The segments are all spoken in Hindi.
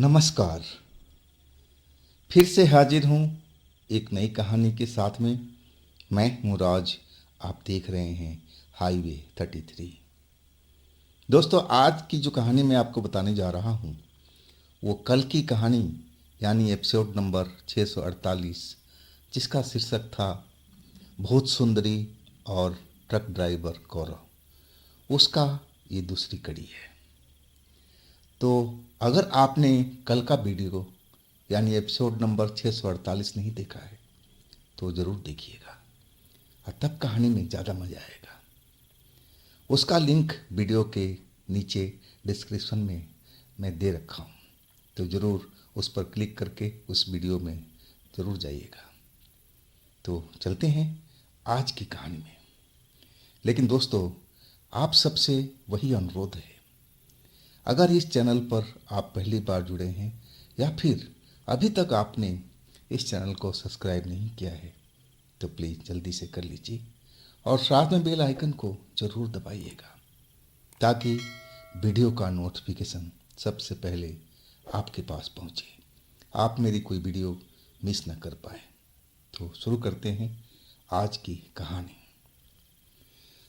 नमस्कार। फिर से हाजिर हूँ एक नई कहानी के साथ में। मैं हूँ राज। आप देख रहे हैं हाईवे 33। दोस्तों, आज की जो कहानी मैं आपको बताने जा रहा हूँ वो कल की कहानी यानी एपिसोड नंबर 648, जिसका शीर्षक था भूत सुंदरी और ट्रक ड्राइवर गौरव, उसका ये दूसरी कड़ी है। तो अगर आपने कल का वीडियो यानी एपिसोड नंबर 648 नहीं देखा है तो ज़रूर देखिएगा और तब कहानी में ज़्यादा मज़ा आएगा। उसका लिंक वीडियो के नीचे डिस्क्रिप्शन में मैं दे रखा हूँ, तो ज़रूर उस पर क्लिक करके उस वीडियो में ज़रूर जाइएगा। तो चलते हैं आज की कहानी में। लेकिन दोस्तों, आप सबसे वही अनुरोध है, अगर इस चैनल पर आप पहली बार जुड़े हैं या फिर अभी तक आपने इस चैनल को सब्सक्राइब नहीं किया है तो प्लीज़ जल्दी से कर लीजिए और साथ में बेल आइकन को ज़रूर दबाइएगा ताकि वीडियो का नोटिफिकेशन सबसे पहले आपके पास पहुंचे, आप मेरी कोई वीडियो मिस न कर पाए। तो शुरू करते हैं आज की कहानी।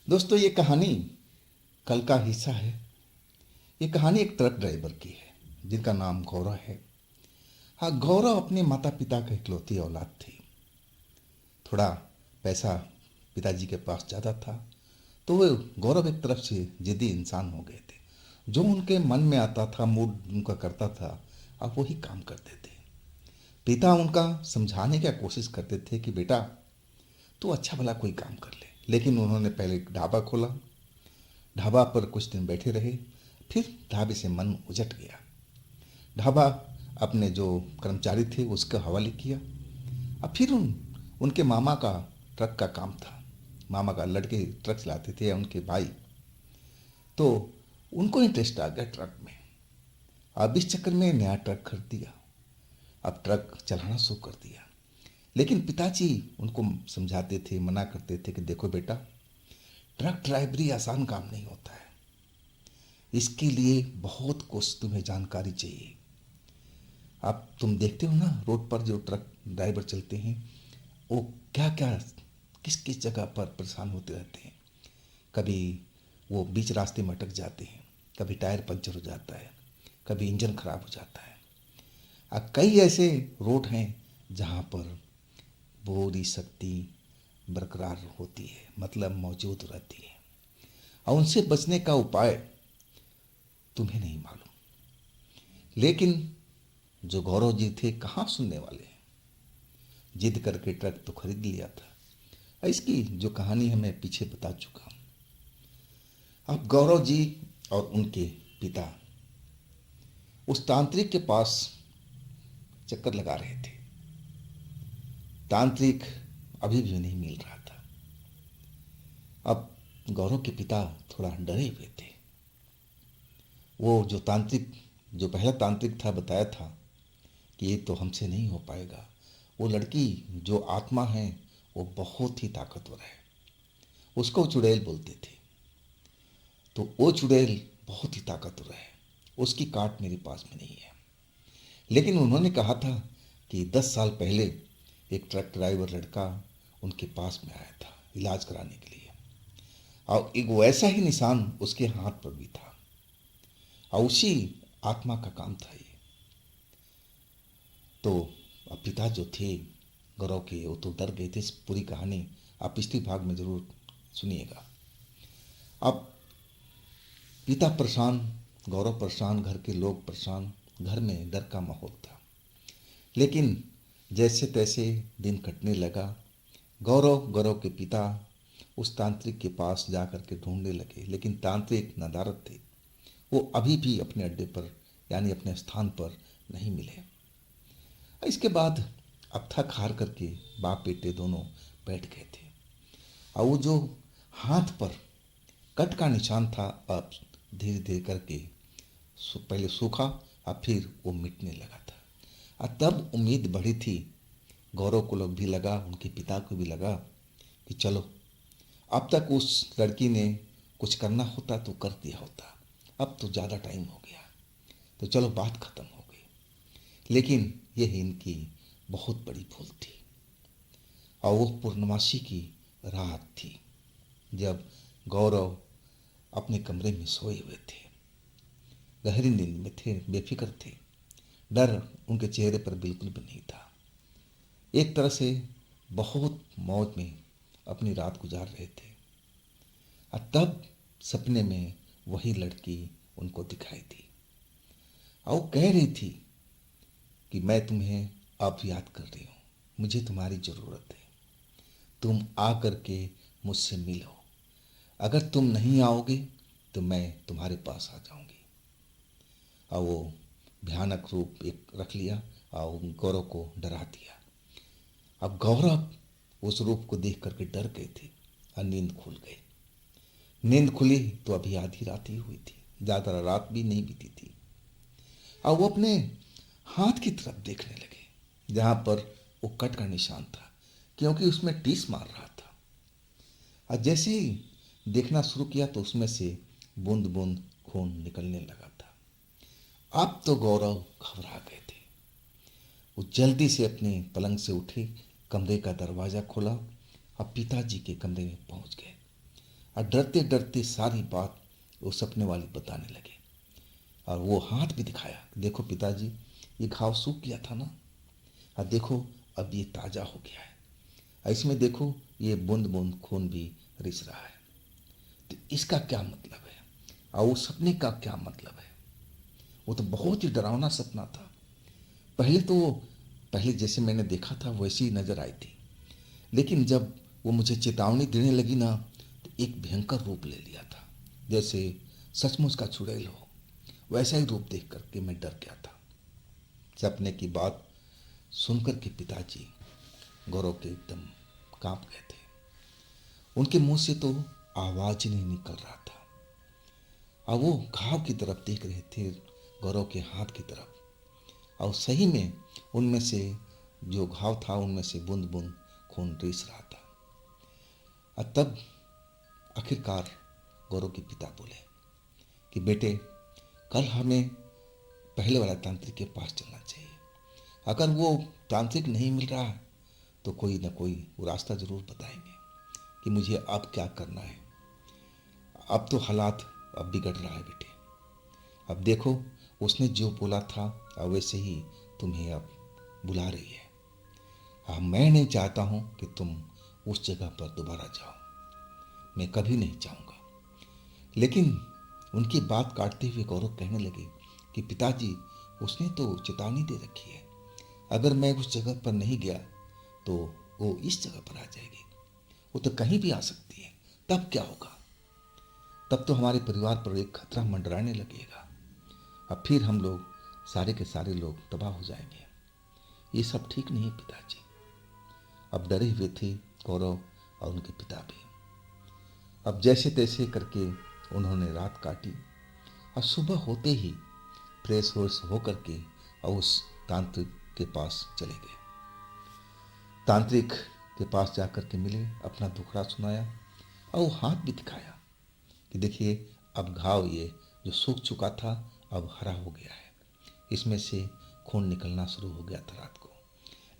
दोस्तों, ये कहानी कल का हिस्सा है। ये कहानी एक ट्रक ड्राइवर की है जिनका नाम गौरव है। हाँ, गौरव अपने माता पिता का इकलौती औलाद थी। थोड़ा पैसा पिताजी के पास ज़्यादा था तो वो गौरव एक तरफ से जिद्दी इंसान हो गए थे। जो उनके मन में आता था, मूड उनका करता था, अब वही काम करते थे। पिता उनका समझाने की कोशिश करते थे कि बेटा तू अच्छा भला कोई काम कर ले, लेकिन उन्होंने पहले एक ढाबा खोला। ढाबा पर कुछ दिन बैठे रहे, फिर ढाबे से मन उजट गया। ढाबा अपने जो कर्मचारी थे उसके हवाले किया। अब फिर उनके मामा का ट्रक का काम था। मामा का लड़के ट्रक चलाते थे, उनके भाई। तो उनको इंटरेस्ट आ गया ट्रक में। अब इस चक्कर में नया ट्रक खरीद दिया। अब ट्रक चलाना शुरू कर दिया। लेकिन पिताजी उनको समझाते थे, मना करते थे कि देखो बेटा, ट्रक ड्राइवरी आसान काम नहीं होता है। इसके लिए बहुत कुछ तुम्हें जानकारी चाहिए। आप तुम देखते हो ना, रोड पर जो ट्रक ड्राइवर चलते हैं वो क्या क्या किस किस जगह पर परेशान होते रहते हैं। कभी वो बीच रास्ते में अटक जाते हैं, कभी टायर पंचर हो जाता है, कभी इंजन खराब हो जाता है। कई ऐसे रोड हैं जहाँ पर पूरी शक्ति बरकरार होती है, मतलब मौजूद रहती है, और उनसे बचने का उपाय तुम्हें नहीं मालूम। लेकिन जो गौरव जी थे कहाँ सुनने वाले हैं। जिद करके ट्रक तो खरीद लिया था। इसकी जो कहानी है मैं पीछे बता चुका हूँ। अब गौरव जी और उनके पिता उस तांत्रिक के पास चक्कर लगा रहे थे। तांत्रिक अभी भी नहीं मिल रहा था। अब गौरव के पिता थोड़ा डरे हुए थे। वो जो तांत्रिक, जो पहला तांत्रिक था, बताया था कि ये तो हमसे नहीं हो पाएगा। वो लड़की जो आत्मा है वो बहुत ही ताकतवर है, उसको चुड़ैल बोलते थे। तो वो चुड़ैल बहुत ही ताकतवर है, उसकी काट मेरे पास में नहीं है। लेकिन उन्होंने कहा था कि 10 साल पहले एक ट्रक ड्राइवर लड़का उनके पास में आया था इलाज कराने के लिए, और एक वैसा ही निशान उसके हाथ पर भी था, और उसी आत्मा का काम था ये। तो अब पिता जो थे गौरव के, वो तो डर गए थे। इस पूरी कहानी आप पिछले भाग में ज़रूर सुनिएगा। अब पिता परेशान, गौरव परेशान, घर के लोग परेशान, घर में डर का माहौल था। लेकिन जैसे तैसे दिन कटने लगा। गौरव के पिता उस तांत्रिक के पास जा कर के ढूंढने लगे, लेकिन तांत्रिक नदारत थे। वो अभी भी अपने अड्डे पर यानी अपने स्थान पर नहीं मिले। इसके बाद अब थक हार करके बाप बेटे दोनों बैठ गए थे, और वो जो हाथ पर कट का निशान था अब धीरे धीरे करके पहले सूखा और फिर वो मिटने लगा था। और तब उम्मीद बढ़ी थी। गौरव को लोग भी लगा, उनके पिता को भी लगा कि चलो, अब तक उस लड़की ने कुछ करना होता तो कर दिया होता, अब तो ज़्यादा टाइम हो गया, तो चलो बात खत्म हो गई। लेकिन यह इनकी बहुत बड़ी भूल थी। और वो पूर्णमासी की रात थी जब गौरव अपने कमरे में सोए हुए थे, गहरी नींद में थे, बेफिक्र थे। डर उनके चेहरे पर बिल्कुल भी नहीं था। एक तरह से बहुत मौज में अपनी रात गुजार रहे थे। और तब सपने में वही लड़की उनको दिखाई दी और वो कह रही थी कि मैं तुम्हें अब याद कर रही हूँ, मुझे तुम्हारी ज़रूरत है, तुम आ कर के मुझसे मिलो, अगर तुम नहीं आओगे तो मैं तुम्हारे पास आ जाऊंगी। और वो भयानक रूप एक रख लिया और गौरव को डरा दिया। अब गौरव उस रूप को देख करके डर गए थे और नींद खुल गई। नींद खुली तो अभी आधी रात ही हुई थी, ज़्यादा रात भी नहीं बीती थी। और वो अपने हाथ की तरफ देखने लगे जहाँ पर वो कट का निशान था, क्योंकि उसमें टीस मार रहा था। और जैसे ही देखना शुरू किया तो उसमें से बूंद बूंद खून निकलने लगा था। अब तो गौरव घबरा गए थे। वो जल्दी से अपने पलंग से उठे, कमरे का दरवाज़ा खोला और पिताजी के कमरे में पहुंच गए और डरते डरते सारी बात वो सपने वाली बताने लगे। और वो हाथ भी दिखाया, देखो पिताजी, ये घाव सूख गया था ना, और देखो अब ये ताज़ा हो गया है, और इसमें देखो ये बूंद बूंद खून भी रिस रहा है। तो इसका क्या मतलब है और वो सपने का क्या मतलब है? वो तो बहुत ही डरावना सपना था। पहले जैसे मैंने देखा था वैसी ही नजर आई थी, लेकिन जब वो मुझे चेतावनी देने लगी ना तो एक भयंकर रूप ले लिया था, जैसे सचमुच का चुड़ैल हो। वैसा ही रूप देख करके मैं डर गया था। सपने की बात सुनकर के पिताजी गौरव के एकदम कांप गए थे। उनके मुंह से तो आवाज ही नहीं निकल रहा था और वो घाव की तरफ देख रहे थे, गौरव के हाथ की तरफ। और सही में उनमें से जो घाव था उनमें से बूंद बूंद खून रिस रहा था। और तब आखिरकार गौरव के पिता बोले कि बेटे, कल हमें पहले वाला तांत्रिक के पास चलना चाहिए। अगर वो तांत्रिक नहीं मिल रहा है तो कोई ना कोई वो रास्ता ज़रूर बताएंगे कि मुझे अब क्या करना है। अब तो हालात अब बिगड़ रहा है बेटे। अब देखो, उसने जो बोला था अब वैसे ही तुम्हें अब बुला रही है। अब मैं नहीं चाहता हूँ कि तुम उस जगह पर दोबारा जाओ, मैं कभी नहीं चाहूँगा। लेकिन उनकी बात काटते हुए गौरव कहने लगे कि पिताजी, उसने तो चेतावनी दे रखी है, अगर मैं उस जगह पर नहीं गया तो वो इस जगह पर आ जाएगी, वो तो कहीं भी आ सकती है, तब क्या होगा? तब तो हमारे परिवार पर एक खतरा मंडराने लगेगा। अब फिर हम लोग सारे के सारे लोग तबाह हो जाएंगे। ये सब ठीक नहीं है पिताजी। अब डरे हुए थे गौरव और उनके पिता भी। अब जैसे तैसे करके उन्होंने रात काटी और सुबह होते ही फ्रेश व्रेश होकर के और उस तांत्रिक के पास चले गए। तांत्रिक के पास जाकर के मिले, अपना दुखड़ा सुनाया और वो हाथ भी दिखाया कि देखिए, अब घाव ये जो सूख चुका था अब हरा हो गया है, इसमें से खून निकलना शुरू हो गया था रात को,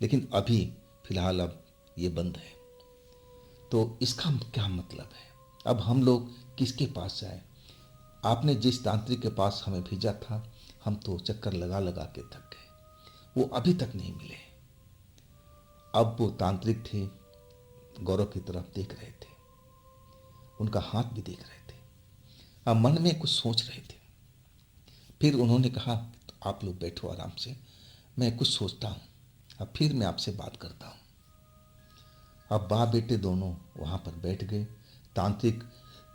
लेकिन अभी फिलहाल अब ये बंद है। तो इसका क्या मतलब है? अब हम लोग किसके पास जाएं? आपने जिस तांत्रिक के पास हमें भेजा था, हम तो चक्कर लगा लगा के थक गए, वो अभी तक नहीं मिले। अब वो तांत्रिक थे, गौरव की तरफ देख रहे थे, उनका हाथ भी देख रहे थे, अब मन में कुछ सोच रहे थे। फिर उन्होंने कहा, तो आप लोग बैठो आराम से, मैं कुछ सोचता हूँ, अब फिर मैं आपसे बात करता हूँ। अब बाप बेटे दोनों वहाँ पर बैठ गए। तांत्रिक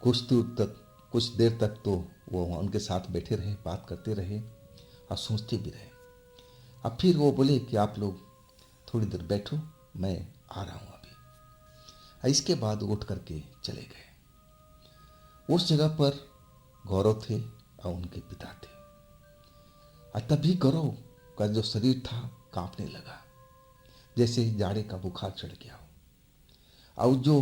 कुछ देर तक तो वो उनके साथ बैठे रहे, बात करते रहे और सोचते भी रहे। अब फिर वो बोले कि आप लोग थोड़ी देर बैठो, मैं आ रहा हूँ अभी। इसके बाद उठ करके चले गए। उस जगह पर गौरव थे और उनके पिता थे। और तभी गौरव का जो शरीर था कांपने लगा, जैसे जाड़े का बुखार चढ़ गया हो। और जो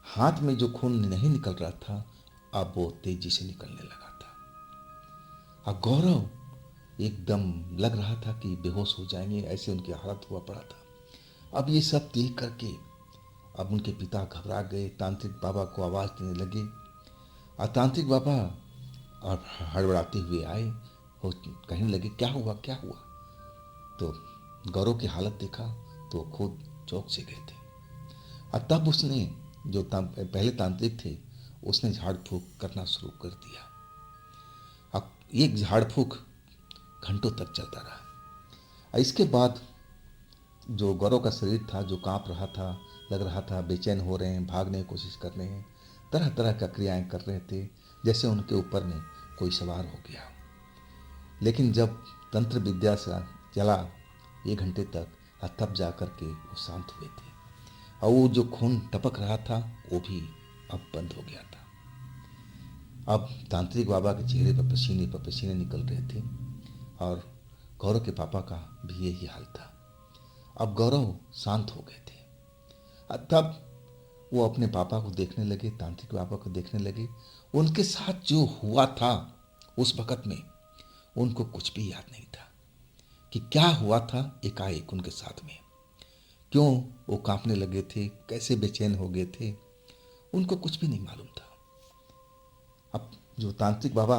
हाथ में जो खून नहीं निकल रहा था अब वो तेजी से निकलने लगा था। और गौरव एकदम लग रहा था कि बेहोश हो जाएंगे, ऐसे उनकी हालत हुआ पड़ा था। अब ये सब देख करके अब उनके पिता घबरा गए, तांत्रिक बाबा को आवाज़ देने लगे और तांत्रिक बाबा और हड़बड़ाते हुए आए और कहने लगे क्या हुआ क्या हुआ। तो गौरव की हालत देखा तो खुद चौंक से गए थे और तब उसने जो पहले तांत्रिक थे उसने झाड़ फूँक करना शुरू कर दिया। अब एक झाड़ फूँक घंटों तक चलता रहा और इसके बाद जो गौरव का शरीर था जो कांप रहा था, लग रहा था बेचैन हो रहे हैं, भागने की कोशिश कर रहे हैं, तरह तरह का क्रियाएं कर रहे थे, जैसे उनके ऊपर में कोई सवार हो गया। लेकिन जब तंत्र विद्या से चला 1 घंटे तक और तब जा कर के वो शांत हुए थे और वो जो खून टपक रहा था वो भी अब बंद हो गया था। अब तांत्रिक बाबा के चेहरे पर पसीने निकल रहे थे और गौरव के पापा का भी यही हाल था। अब गौरव शांत हो गए थे और तब वो अपने पापा को देखने लगे, तांत्रिक बाबा को देखने लगे। उनके साथ जो हुआ था उस वक़्त में उनको कुछ भी याद नहीं था कि क्या हुआ था एकाएक उनके साथ में, क्यों वो कांपने लगे थे, कैसे बेचैन हो गए थे, उनको कुछ भी नहीं मालूम था। अब जो तांत्रिक बाबा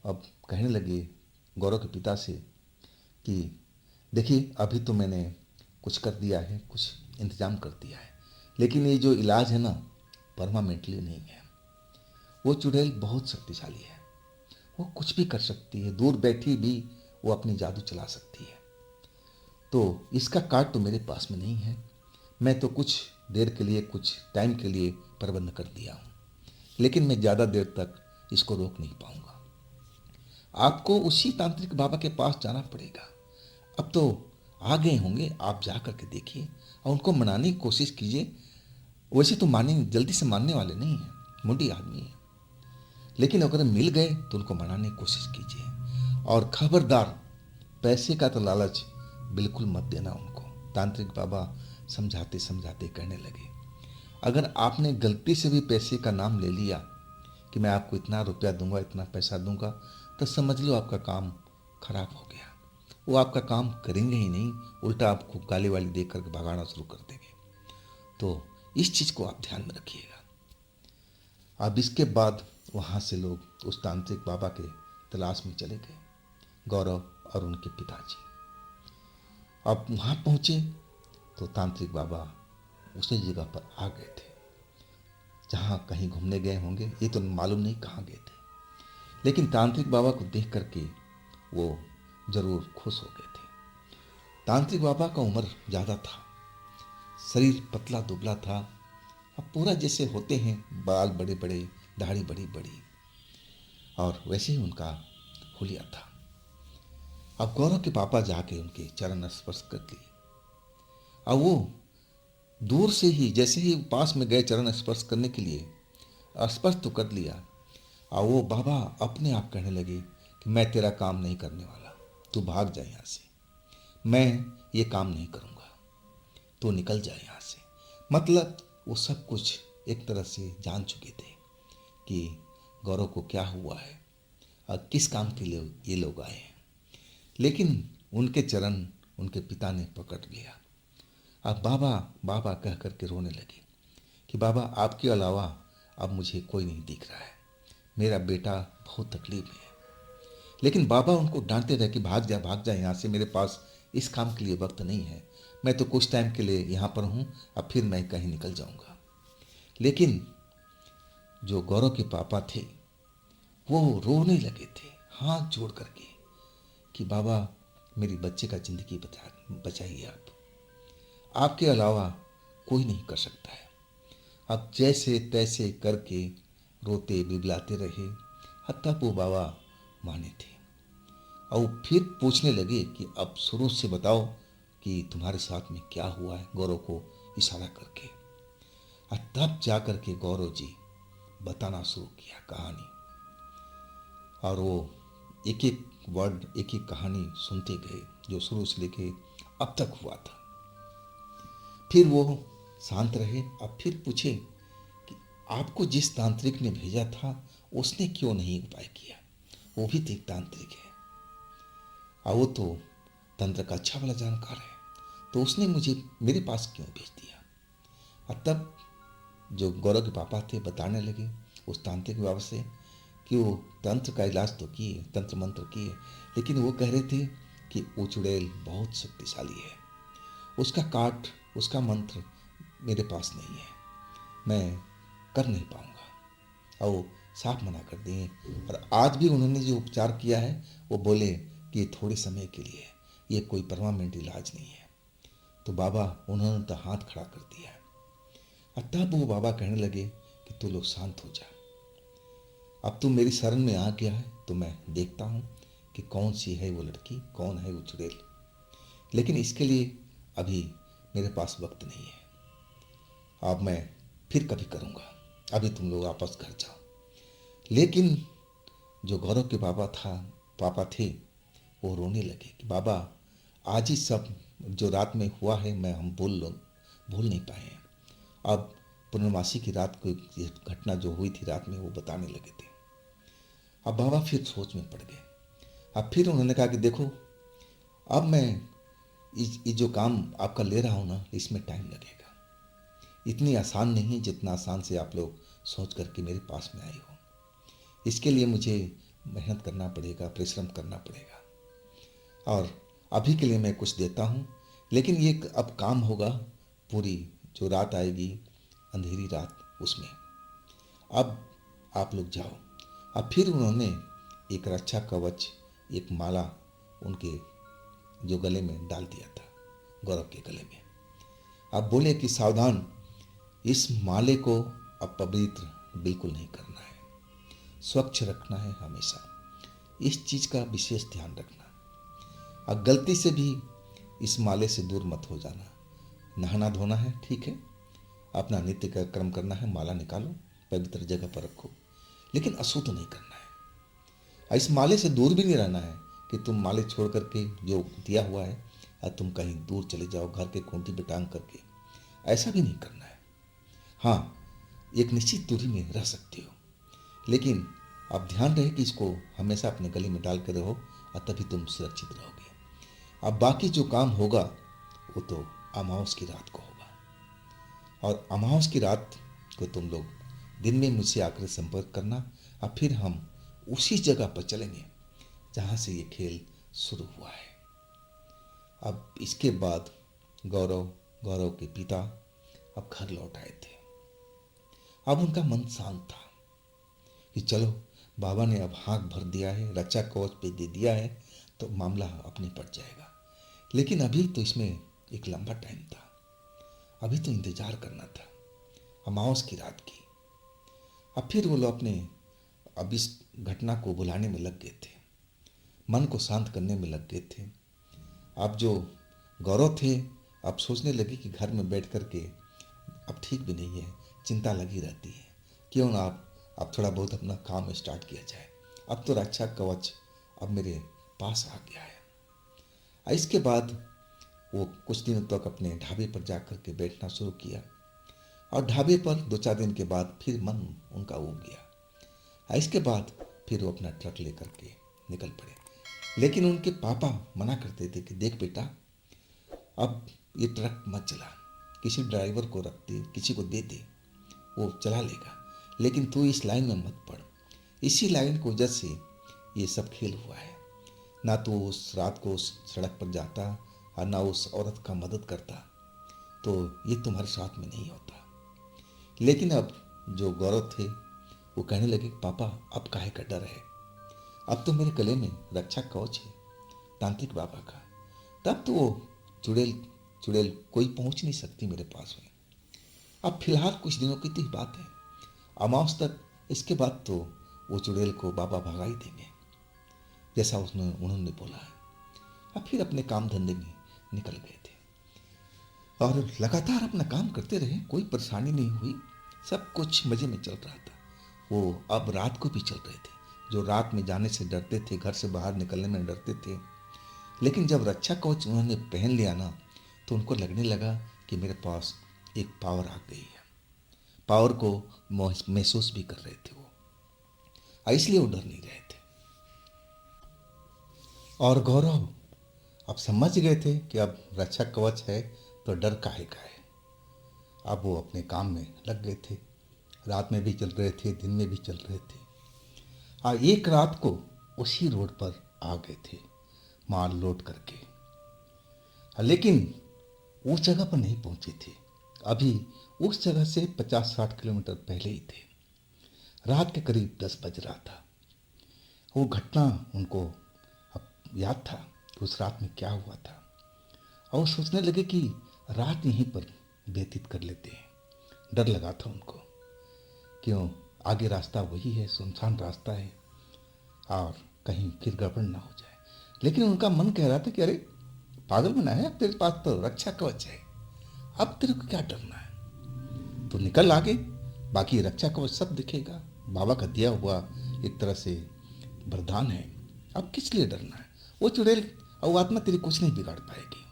अब कहने लगे गौरव के पिता से कि देखिए अभी तो मैंने कुछ कर दिया है, कुछ इंतज़ाम कर दिया है, लेकिन ये जो इलाज है ना परमानेंटली नहीं है। वो चुड़ैल बहुत शक्तिशाली है, वो कुछ भी कर सकती है, दूर बैठी भी वो अपनी जादू चला सकती है। तो इसका कार्ड तो मेरे पास में नहीं है, मैं तो कुछ देर के लिए, कुछ टाइम के लिए प्रबंध कर दिया हूँ, लेकिन मैं ज़्यादा देर तक इसको रोक नहीं पाऊँगा। आपको उसी तांत्रिक बाबा के पास जाना पड़ेगा। अब तो आ गए होंगे, आप जा कर के देखिए और उनको मनाने की कोशिश कीजिए। वैसे तो माने जल्दी से मानने वाले नहीं हैं, मुंडी आदमी है, लेकिन अगर मिल गए तो उनको मनाने की कोशिश कीजिए और खबरदार पैसे का तो लालच बिल्कुल मत देना उनको। तांत्रिक बाबा समझाते समझाते कहने लगे अगर आपने गलती से भी पैसे का नाम ले लिया कि मैं आपको इतना रुपया दूंगा, इतना पैसा दूंगा, तो समझ लो आपका काम खराब हो गया। वो आपका काम करेंगे ही नहीं, उल्टा आपको गाली वाली दे करके भगाना शुरू कर देंगे। तो इस चीज़ को आप ध्यान में रखिएगा। अब इसके बाद वहाँ से लोग उस तांत्रिक बाबा के तलाश में चले गए, गौरव और उनके पिताजी। अब वहाँ पहुँचे तो तांत्रिक बाबा उसी जगह पर आ गए थे जहाँ कहीं घूमने गए होंगे, ये तो मालूम नहीं कहाँ गए थे, लेकिन तांत्रिक बाबा को देख करके वो जरूर खुश हो गए थे। तांत्रिक बाबा का उम्र ज़्यादा था, शरीर पतला दुबला था, अब पूरा जैसे होते हैं, बाल बड़े बड़े, दाढ़ी बड़ी बड़ी, और वैसे ही उनका हुलिया था। अब गौरव के पापा जाके उनके चरण स्पर्श कर लिए और वो दूर से ही जैसे ही पास में गए चरण स्पर्श करने के लिए, स्पर्श तो कर लिया और वो बाबा अपने आप कहने लगे कि मैं तेरा काम नहीं करने वाला, तू भाग जा यहाँ से, मैं ये काम नहीं करूँगा, तू निकल जा यहाँ से। मतलब वो सब कुछ एक तरह से जान चुके थे कि गौरव को क्या हुआ है और किस काम के लिए ये लोग आए हैं, लेकिन उनके चरण उनके पिता ने पकड़ लिया। अब बाबा बाबा कह करके रोने लगे कि बाबा आपके अलावा अब मुझे कोई नहीं दिख रहा है, मेरा बेटा बहुत तकलीफ में है। लेकिन बाबा उनको डांटते रहे कि भाग जा यहाँ से, मेरे पास इस काम के लिए वक्त नहीं है, मैं तो कुछ टाइम के लिए यहाँ पर हूँ, अब फिर मैं कहीं निकल जाऊँगा। लेकिन जो गौरव के पापा थे वो रोने लगे थे हाथ जोड़ करके कि बाबा मेरी बच्चे का ज़िंदगी बचाइए, आपके अलावा कोई नहीं कर सकता है। अब जैसे तैसे करके रोते बिबलाते रहे, तब वो बाबा माने थे और फिर पूछने लगे कि अब शुरू से बताओ कि तुम्हारे साथ में क्या हुआ है, गौरव को इशारा करके। और तब जा कर के गौरव जी बताना शुरू किया कहानी, और वो एक एक वर्ड, एक एक कहानी सुनते गए जो शुरू से लेके अब तक हुआ था। फिर वो शांत रहे। अब फिर पूछे कि आपको जिस तांत्रिक ने भेजा था उसने क्यों नहीं उपाय किया, वो भी तो एक तांत्रिक है। और वो तो तंत्र का अच्छा वाला जानकार है, तो उसने मुझे मेरे पास क्यों भेज दिया। और तब जो गौरव के पापा थे बताने लगे उस तांत्रिक बाबा से कि वो तंत्र का इलाज तो किए, तंत्र मंत्र किए, लेकिन वो कह रहे थे कि वो चुड़ैल बहुत शक्तिशाली है, उसका काट, उसका मंत्र मेरे पास नहीं है, मैं कर नहीं पाऊंगा। और वो साफ मना कर दिए। और आज भी उन्होंने जो उपचार किया है वो बोले कि ये थोड़े समय के लिए है, ये कोई परमानेंट इलाज नहीं है। तो बाबा उन्होंने तो हाथ खड़ा कर दिया। और तब वो बाबा कहने लगे कि तू लोग शांत हो जा, अब तू मेरी शरण में आ गया है तो मैं देखता हूँ कि कौन सी है वो लड़की, कौन है वो चुड़ैल, लेकिन इसके लिए अभी मेरे पास वक्त नहीं है, अब मैं फिर कभी करूँगा, अभी तुम लोग वापस घर जाओ। लेकिन जो गौरव के पापा थे वो रोने लगे कि बाबा आज ही सब जो रात में हुआ है मैं हम भूल नहीं पाए हैं। अब पूर्णमासी की रात को ये घटना जो हुई थी रात में वो बताने लगे थे। अब बाबा फिर सोच में पड़ गए। अब फिर उन्होंने कहा कि देखो, अब मैं ये जो काम आपका ले रहा हूँ ना, इसमें टाइम लगेगा, इतनी आसान नहीं जितना आसान से आप लोग सोच करके मेरे पास में आए हो। इसके लिए मुझे मेहनत करना पड़ेगा, परिश्रम करना पड़ेगा, और अभी के लिए मैं कुछ देता हूँ, लेकिन ये अब काम होगा पूरी जो रात आएगी, अंधेरी रात, उसमें अब आप लोग जाओ। अब फिर उन्होंने एक रक्षा कवच, एक माला उनके जो गले में डाल दिया था, गौरव के गले में। अब बोले कि सावधान, इस माले को अब पवित्र बिल्कुल नहीं करना है, स्वच्छ रखना है हमेशा, इस चीज़ का विशेष ध्यान रखना। अब गलती से भी इस माले से दूर मत हो जाना। नहाना धोना है ठीक है, अपना नित्य का कर्म करना है, माला निकालो, पवित्र जगह पर रखो, लेकिन अशुद्ध नहीं करना है। और इस माले से दूर भी नहीं रहना है कि तुम माले छोड़ करके जो दिया हुआ है और तुम कहीं दूर चले जाओ घर के खूंटी पे टांग करके, ऐसा भी नहीं करना है। हाँ, एक निश्चित दूरी में रह सकते हो, लेकिन अब ध्यान रहे कि इसको हमेशा अपने गले में डाल कर रहो, और तभी तुम सुरक्षित रहोगे। अब बाकी जो काम होगा वो तो अमावस की रात को होगा, और अमावस की रात को तुम लोग दिन में मुझसे आकर संपर्क करना, और फिर हम उसी जगह पर चलेंगे जहाँ से ये खेल शुरू हुआ है। अब इसके बाद गौरव के पिता अब घर लौट आए थे। अब उनका मन शांत था कि चलो बाबा ने अब हाथ भर दिया है, रक्षा कवच पे दे दिया है, तो मामला अपने पड़ जाएगा। लेकिन अभी तो इसमें एक लंबा टाइम था, अभी तो इंतजार करना था अमावस की रात की। अब फिर वो लोग अपने अब इस घटना को भुलाने में लग गए थे, मन को शांत करने में लग गए थे। अब जो गौरव थे अब सोचने लगे कि घर में बैठ कर के अब ठीक भी नहीं है, चिंता लगी रहती है, क्यों ना आप अब थोड़ा बहुत अपना काम स्टार्ट किया जाए। अब तो रक्षा कवच अब मेरे पास आ गया है। इसके बाद वो कुछ दिनों तक अपने ढाबे पर जा कर के बैठना शुरू किया, और ढाबे पर 2-4 दिन के बाद फिर मन उनका उब गया। इसके बाद फिर वो अपना ट्रक लेकर के निकल पड़े, लेकिन उनके पापा मना करते थे कि देख बेटा, अब ये ट्रक मत चला, किसी ड्राइवर को रख दे, किसी को दे दे, वो चला लेगा, लेकिन तू इस लाइन में मत पड़। इसी लाइन की वजह से ये सब खेल हुआ है, ना तो उस रात को उस सड़क पर जाता और ना उस औरत का मदद करता, तो ये तुम्हारे साथ में नहीं होता। लेकिन अब जो गौरव थे वो कहने लगे पापा अब काहे का डर है, अब तो मेरे गले में रक्षा कवच है तांत्रिक बाबा का, तब तो वो चुड़ैल कोई पहुंच नहीं सकती मेरे पास में। अब फिलहाल कुछ दिनों की तो बात है, अमावस तक, इसके बाद तो वो चुड़ैल को बाबा भगा ही देंगे जैसा उन्होंने बोला है। अब फिर अपने काम धंधे में निकल गए थे और लगातार अपना काम करते रहे, कोई परेशानी नहीं हुई, सब कुछ मज़े में चल रहा था। वो अब रात को भी चल रहे थे, जो रात में जाने से डरते थे, घर से बाहर निकलने में डरते थे, लेकिन जब रक्षा कवच उन्होंने पहन लिया ना, तो उनको लगने लगा कि मेरे पास एक पावर आ गई है, पावर को महसूस भी कर रहे थे वो, इसलिए वो डर नहीं रहे थे। और गौरव अब समझ गए थे कि अब रक्षा कवच है तो डर काहे का है। अब वो अपने काम में लग गए थे। रात में भी चल रहे थे, दिन में भी चल रहे थे। एक रात को उसी रोड पर आ गए थे माल लोड करके। लेकिन उस जगह पर नहीं पहुंचे थे। अभी उस जगह से 50-60 किलोमीटर पहले ही थे। रात के करीब 10 बज रहा था। वो घटना उनको अब याद था कि उस रात में क्या हुआ था, और सोचने लगे कि रात यहीं पर व्यतीत कर लेते हैं। डर लगा था उनको, क्यों आगे रास्ता वही है, सुनसान रास्ता है, और कहीं फिर गड़बड़ ना हो जाए। लेकिन उनका मन कह रहा था कि अरे पागल बना है, अब तेरे पास तो रक्षा कवच है, अब तेरे को क्या डरना है, तो निकल आगे, बाकी रक्षा कवच सब दिखेगा। बाबा का दिया हुआ एक तरह से वरदान है, अब किस लिए डरना है। वो चुड़ैल और वो आत्मा तेरी कुछ नहीं बिगाड़ पाएगी।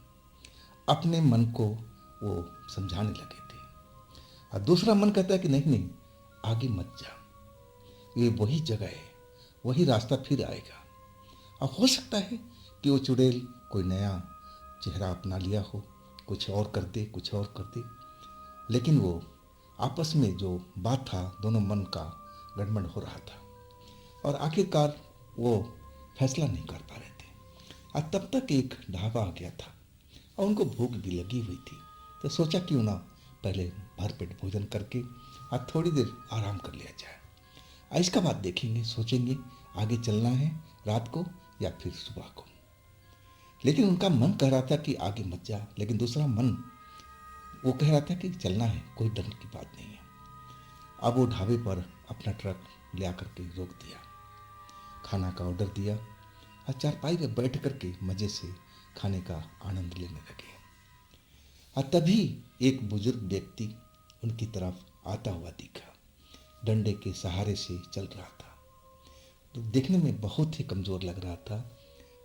अपने मन को वो समझाने लगे थे। और दूसरा मन कहता है कि नहीं नहीं, आगे मत जा, ये वही जगह है, वही रास्ता फिर आएगा। अब हो सकता है कि वो चुड़ैल कोई नया चेहरा अपना लिया हो, कुछ और कर दे, कुछ और कर दे। लेकिन वो आपस में जो बात था, दोनों मन का गड़बड़ हो रहा था, और आखिरकार वो फैसला नहीं कर पा रहे थे। और तब तक एक ढाबा आ गया था और उनको भूख भी लगी हुई थी। तो सोचा क्यों ना पहले भरपेट भोजन करके और थोड़ी देर आराम कर लिया जाए, और इसका बाद देखेंगे, सोचेंगे आगे चलना है रात को या फिर सुबह को। लेकिन उनका मन कह रहा था कि आगे मत जा, लेकिन दूसरा मन वो कह रहा था कि चलना है, कोई डर की बात नहीं है। अब वो ढाबे पर अपना ट्रक ले आकर के रोक दिया, खाना का ऑर्डर दिया, और चारपाई में बैठ करके मज़े से खाने का आनंद लेने लगे। और तभी एक बुजुर्ग व्यक्ति उनकी तरफ आता हुआ दिखा। डंडे के सहारे से चल रहा था, तो देखने में बहुत ही कमज़ोर लग रहा था।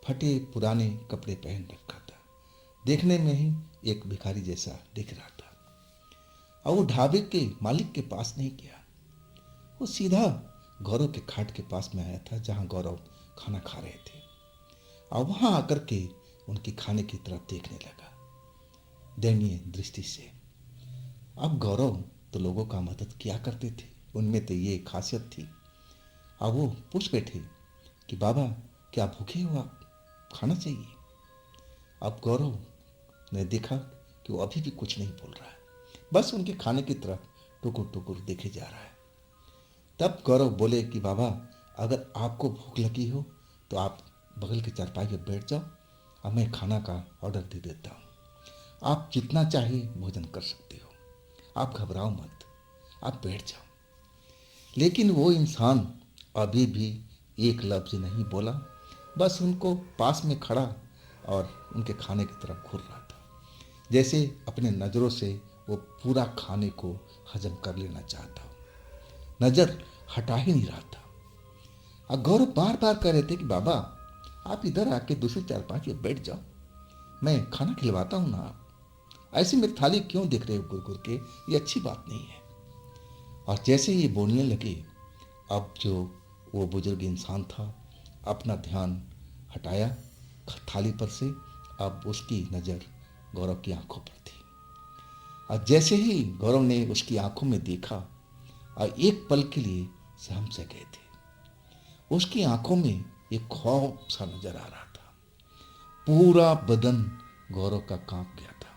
फटे पुराने कपड़े पहन रखा था, देखने में ही एक भिखारी जैसा दिख रहा था। और वो ढाबे के मालिक के पास नहीं गया, वो सीधा गौरव के खाट के पास में आया था, जहाँ गौरव खाना खा रहे थे। और वहाँ आकर के उनके खाने की तरफ देखने लगा दयनीय दृष्टि से। अब गौरव तो लोगों का मदद किया करते थे, उनमें तो ये खासियत थी। अब वो पूछ बैठे कि बाबा क्या भूखे हो आप, खाना चाहिए। अब गौरव ने देखा कि वो अभी भी कुछ नहीं बोल रहा है, बस उनके खाने की तरफ टुकुर टुकुर देखे जा रहा है। तब गौरव बोले कि बाबा अगर आपको भूख लगी हो तो आप बगल के चारपाई पर बैठ जाओ, और मैं खाना का ऑर्डर दे देता हूँ, आप जितना चाहिए भोजन कर सकते हो, आप घबराओ मत, आप बैठ जाओ। लेकिन वो इंसान अभी भी एक लफ्ज़ नहीं बोला, बस उनको पास में खड़ा और उनके खाने की तरफ घूर रहा था, जैसे अपने नज़रों से वो पूरा खाने को हजम कर लेना चाहता हो। नज़र हटा ही नहीं रहा था। और गौरव बार बार कह रहे थे कि बाबा आप इधर आके दूसरी चारपाई पे बैठ जाओ, मैं खाना खिलवाता हूँ ना, आप ऐसे मेरी थाली क्यों देख रहे हो घुर घुर के, ये अच्छी बात नहीं है। और जैसे ये बोलने लगे, अब जो वो बुजुर्ग इंसान था अपना ध्यान हटाया थाली पर से, अब उसकी नज़र गौरव की आंखों पर थी। और जैसे ही गौरव ने उसकी आंखों में देखा, और एक पल के लिए सहम से गए थे। उसकी आंखों में एक खौफ सा नजर आ रहा था, पूरा बदन गौरव का कांप गया था,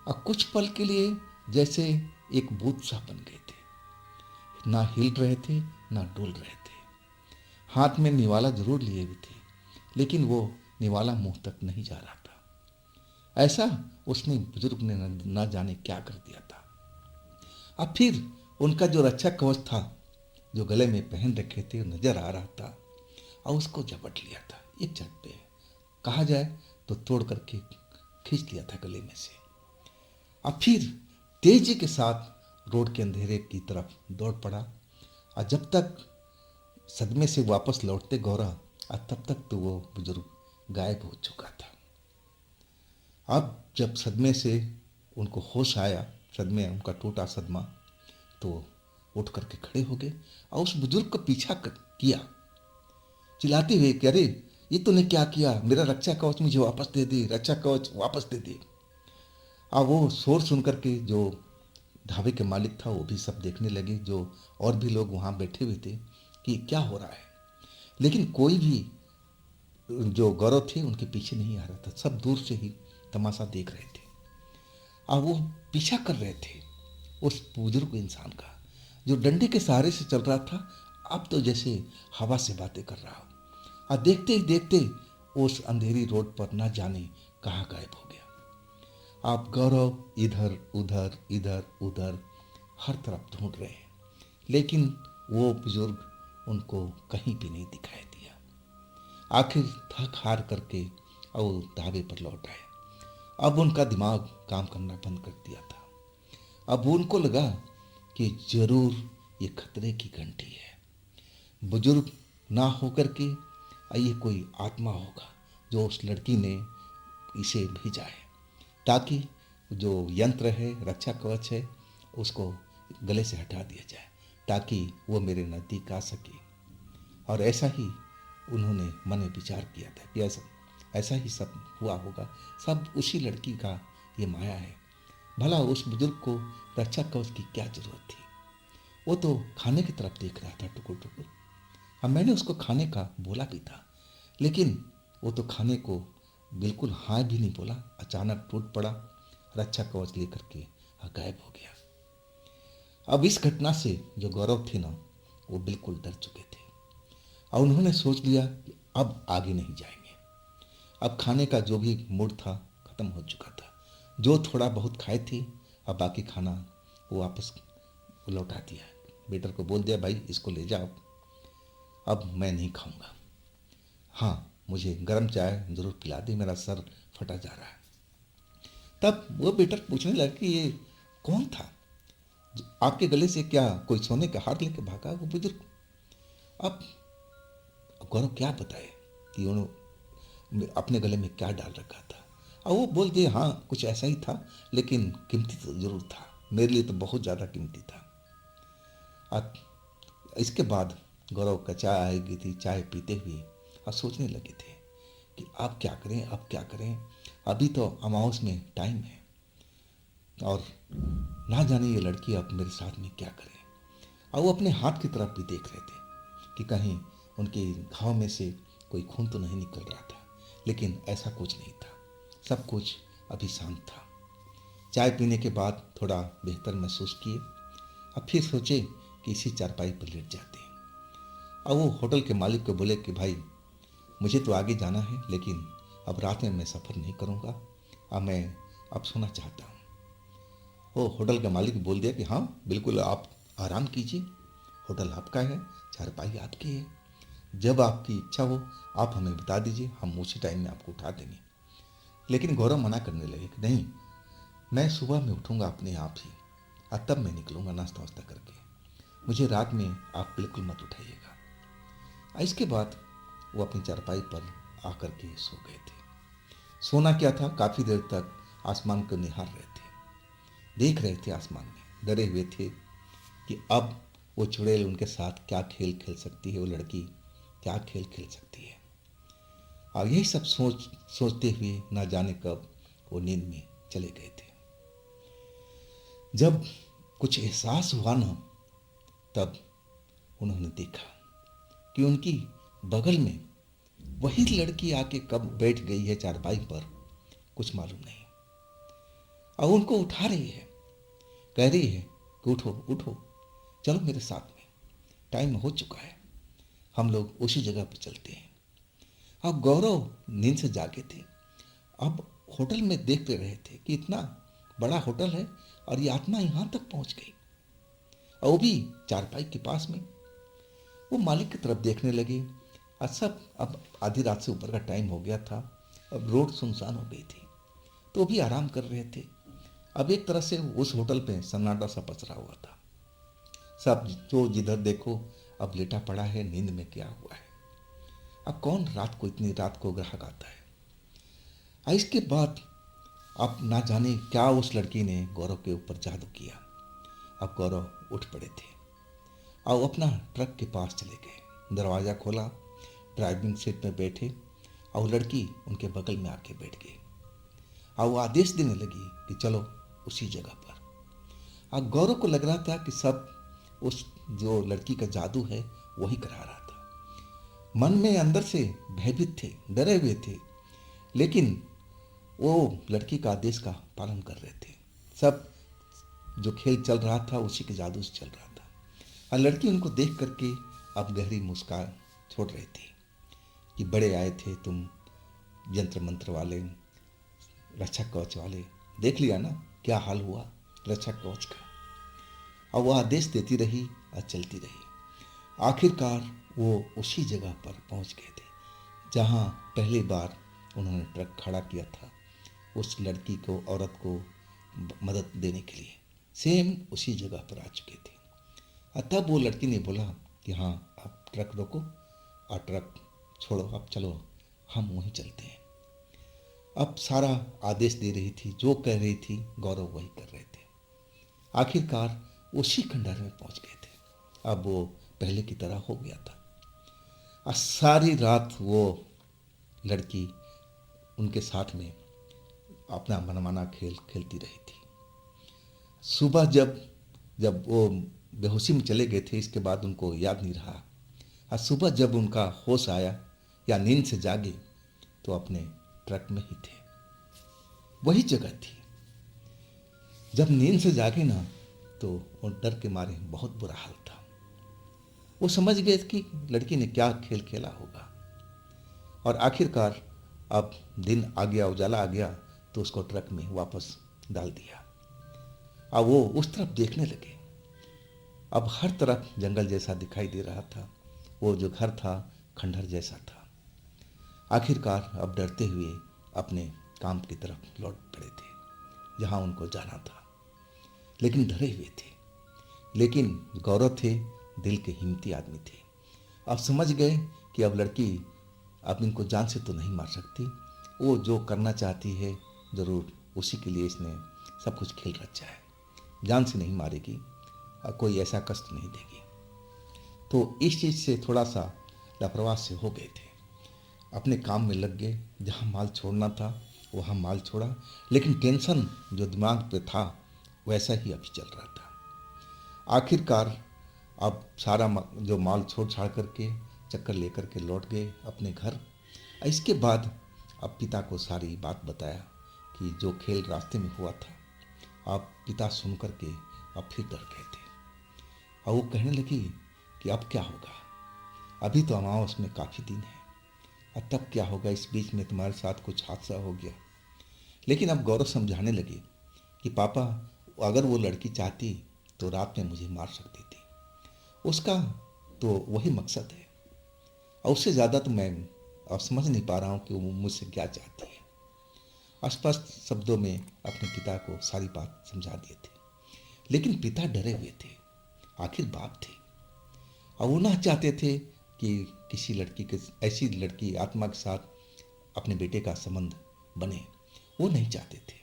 और कुछ पल के लिए जैसे एक भूत सा बन गए थे, ना हिल रहे थे ना डोल रहे थे। हाथ में निवाला जरूर लिए हुए थे, लेकिन वो निवाला मुंह तक नहीं जा रहा था। ऐसा उसने बुजुर्ग ने न जाने क्या कर दिया था। अब फिर उनका जो रक्षा कवच था जो गले में पहन रखे थे नजर आ रहा था, और उसको झपट लिया था एक झट पे, कहा जाए तो तोड़ करके खींच लिया था गले में से। अब फिर तेजी के साथ रोड के अंधेरे की तरफ दौड़ पड़ा, और जब तक सदमे से वापस लौटते गौरव, और तब तक तो वो बुजुर्ग गायब हो चुका था। अब जब सदमे से उनको होश आया, सदमे उनका टूटा सदमा, तो उठ करके खड़े हो गए और उस बुजुर्ग का पीछा किया, चिल्लाते हुए कि अरे ये तूने क्या किया, मेरा रक्षा कवच मुझे वापस दे दे, रक्षा कवच वापस दे दे। अब वो शोर सुन करके जो ढाबे के मालिक था वो भी सब देखने लगे, जो और भी लोग वहाँ बैठे हुए थे कि क्या हो रहा है। लेकिन कोई भी जो गौरव थे उनके पीछे नहीं आ रहा था, सब दूर से ही तमाशा देख रहे थे। अब वो पीछा कर रहे थे उस बुजुर्ग इंसान का जो डंडे के सहारे से चल रहा था, अब तो जैसे हवा से बातें कर रहा हो। और देखते ही देखते उस अंधेरी रोड पर ना जाने कहाँ गायब हो गया। आप गौरव इधर उधर इधर उधर हर तरफ ढूंढ रहे हैं, लेकिन वो बुजुर्ग उनको कहीं भी नहीं दिखाई दिया। आखिर थक हार करके वो ढाबे पर लौट आए। अब उनका दिमाग काम करना बंद कर दिया था। अब उनको लगा कि जरूर ये खतरे की घंटी है। बुजुर्ग ना होकर के ये कोई आत्मा होगा जो उस लड़की ने इसे भेजा है, ताकि जो यंत्र है, रक्षा कवच है, उसको गले से हटा दिया जाए, ताकि वो मेरे नज़दीक आ सके। और ऐसा ही उन्होंने मन में विचार किया था कि ऐसा ऐसा ही सब हुआ होगा, सब उसी लड़की का ये माया है। भला उस बुजुर्ग को रक्षा कवच की क्या जरूरत थी? वो तो खाने की तरफ देख रहा था टुकुर टुकुर। अब मैंने उसको खाने का बोला भी था, लेकिन वो तो खाने को बिल्कुल हाँ भी नहीं बोला। अचानक टूट पड़ा, रक्षा कवच लेकर के गायब हो गया। अब इस घटना से जो गौरव थे ना, वो बिल्कुल डर चुके थे और उन्होंने सोच लिया कि अब आगे नहीं जाएंगे। अब खाने का जो भी मूड था खत्म हो चुका था। जो थोड़ा बहुत खाए थे, अब बाकी खाना वो वापस लौटा दिया। बेटर को बोल दिया, भाई इसको ले जाओ, अब मैं नहीं खाऊंगा। हाँ, मुझे गर्म चाय ज़रूर पिला दे, मेरा सर फटा जा रहा है। तब वो बेटर पूछने लगा कि ये कौन था, आपके गले से क्या कोई सोने का हार लेके भागा वो बुजुर्ग? अब गौरव क्या बताए कि उन्होंने अपने गले में क्या डाल रखा था। और वो बोल दिए, हाँ कुछ ऐसा ही था, लेकिन कीमती तो ज़रूर था, मेरे लिए तो बहुत ज़्यादा कीमती था। अब इसके बाद गौरव का चाय आएगी थी, चाय पीते हुए और सोचने लगे थे कि अब क्या करें, अब क्या करें। अभी तो अमावस में टाइम है और ना जाने ये लड़की अब मेरे साथ में क्या करे। और वो अपने हाथ की तरफ भी देख रहे थे कि कहीं उनके घाव में से कोई खून तो नहीं निकल रहा था, लेकिन ऐसा कुछ नहीं था, सब कुछ अभी शांत था। चाय पीने के बाद थोड़ा बेहतर महसूस किए। अब फिर सोचे कि इसी चारपाई पर लेट जाते हैं। अब वो होटल के मालिक को बोले कि भाई मुझे तो आगे जाना है, लेकिन अब रात में मैं सफ़र नहीं करूँगा, अब मैं अब सोना चाहता हूँ। वो होटल के मालिक बोल दिया कि हाँ बिल्कुल, आप आराम कीजिए, होटल आपका है, चारपाई आपकी है, जब आपकी इच्छा हो आप हमें बता दीजिए, हम उसी टाइम में आपको उठा देंगे। लेकिन गौरव मना करने लगे कि नहीं, मैं सुबह में उठूँगा अपने आप ही और तब मैं निकलूँगा नाश्ता वास्ता करके, मुझे रात में आप बिल्कुल मत उठाइएगा। इसके बाद वो अपनी चारपाई पर आकर के सो गए थे। सोना क्या था, काफ़ी देर तक आसमान को निहार रहे थे, देख रहे थे आसमान में, डरे हुए थे कि अब वो चुड़ैल उनके साथ क्या खेल खेल सकती है, वो लड़की क्या खेल खेल सकती है। और यही सब सोचते हुए ना जाने कब वो नींद में चले गए थे। जब कुछ एहसास हुआ ना, तब उन्होंने देखा कि उनकी बगल में वही लड़की आके कब बैठ गई है चारपाई पर, कुछ मालूम नहीं। और उनको उठा रही है, कह रही है कि उठो उठो, चलो मेरे साथ में, टाइम हो चुका है, हम लोग उसी जगह पर चलते हैं। अब गौरव नींद से जागे थे। अब होटल में देखते रहे थे कि इतना बड़ा होटल है और ये आत्मा यहाँ तक पहुँच गई, और वो भी चारपाई के पास में। वो मालिक की तरफ देखने लगे और सब, अब आधी रात से ऊपर का टाइम हो गया था, अब रोड सुनसान हो गई थी, तो भी आराम कर रहे थे। अब एक तरह से उस होटल पे सन्नाटा सा पसरा हुआ था, सब जो जिधर देखो अब लेटा पड़ा है, नींद में क्या हुआ है। अब कौन रात को, इतनी रात को ग्राहक आता है। और इसके बाद अब ना जाने क्या उस लड़की ने गौरव के ऊपर जादू किया। अब गौरव उठ पड़े थे और वो अपना ट्रक के पास चले गए, दरवाज़ा खोला, ड्राइविंग सीट में बैठे और लड़की उनके बगल में आके बैठ गई और वो आदेश देने लगी कि चलो उसी जगह पर। अब गौरव को लग रहा था कि सब उस जो लड़की का जादू है वही करा रहा था। मन में अंदर से भयभीत थे, डरे हुए थे, लेकिन वो लड़की का आदेश का पालन कर रहे थे। सब जो खेल चल रहा था उसी के जादू से चल रहा था। और लड़की उनको देख करके अब गहरी मुस्कान छोड़ रही थी कि बड़े आए थे तुम, यंत्र मंत्र वाले, रक्षा कवच वाले, देख लिया ना क्या हाल हुआ रक्षा कवच का। और वह आदेश देती रही और चलती रही। आखिरकार वो उसी जगह पर पहुंच गए थे जहां पहली बार उन्होंने ट्रक खड़ा किया था उस लड़की को, औरत को मदद देने के लिए। सेम उसी जगह पर आ चुके थे। और तब वो लड़की ने बोला कि हाँ अब ट्रक रोको और ट्रक छोड़ो, अब चलो हम वहीं चलते हैं। अब सारा आदेश दे रही थी, जो कह रही थी गौरव वही कर रहे थे। आखिरकार उसी खंडहर में पहुंच गए थे। अब वो पहले की तरह हो गया था। और सारी रात वो लड़की उनके साथ में अपना मनमाना खेल खेलती रही थी। सुबह जब जब वो बेहोशी में चले गए थे, इसके बाद उनको याद नहीं रहा। और सुबह जब उनका होश आया या नींद से जागे तो अपने ट्रक में ही थे, वही जगह थी। जब नींद से जागे ना तो वो डर के मारे बहुत बुरा हाल था। वो समझ गए कि लड़की ने क्या खेल खेला होगा। और आखिरकार अब दिन आ गया, उजाला आ गया, तो उसको ट्रक में वापस डाल दिया। अब वो उस तरफ देखने लगे। अब हर तरफ जंगल जैसा दिखाई दे रहा था। वो जो घर था खंडहर जैसा था। आखिरकार अब डरते हुए अपने काम की तरफ लौट पड़े थे जहां उनको जाना था, लेकिन डरे हुए थे। लेकिन गौरव थे, दिल के हिम्मती आदमी थे। अब समझ गए कि अब लड़की अब इनको जान से तो नहीं मार सकती। वो जो करना चाहती है ज़रूर उसी के लिए इसने सब कुछ खेल रचा है। जान से नहीं मारेगी और कोई ऐसा कष्ट नहीं देगी। तो इस चीज़ से थोड़ा सा लापरवाह से हो गए थे। अपने काम में लग गए, जहाँ माल छोड़ना था वहाँ माल छोड़ा, लेकिन टेंशन जो दिमाग पे था वैसा ही अभी चल रहा था। आखिरकार अब सारा जो माल छोड़ छाड़ करके चक्कर लेकर के लौट गए अपने घर। इसके बाद अब पिता को सारी बात बताया कि जो खेल रास्ते में हुआ था। अब पिता सुन करके अब फिर डर गए थे और वो कहने लगी कि अब क्या होगा, अभी तो अमावस में काफ़ी दिन है, अब तब क्या होगा, इस बीच में तुम्हारे साथ कुछ हादसा हो गया। लेकिन अब गौरव समझाने लगे कि पापा अगर वो लड़की चाहती तो रात में मुझे मार सकती थी, उसका तो वही मकसद है, और उससे ज़्यादा तो मैं अब समझ नहीं पा रहा हूँ कि वो मुझसे क्या चाहती है। स्पष्ट शब्दों में अपने पिता को सारी बात समझा दिए थे, लेकिन पिता डरे हुए थे, आखिर बाप थे और वो ना चाहते थे कि किसी लड़की के ऐसी लड़की आत्मा के साथ अपने बेटे का संबंध बने, वो नहीं चाहते थे।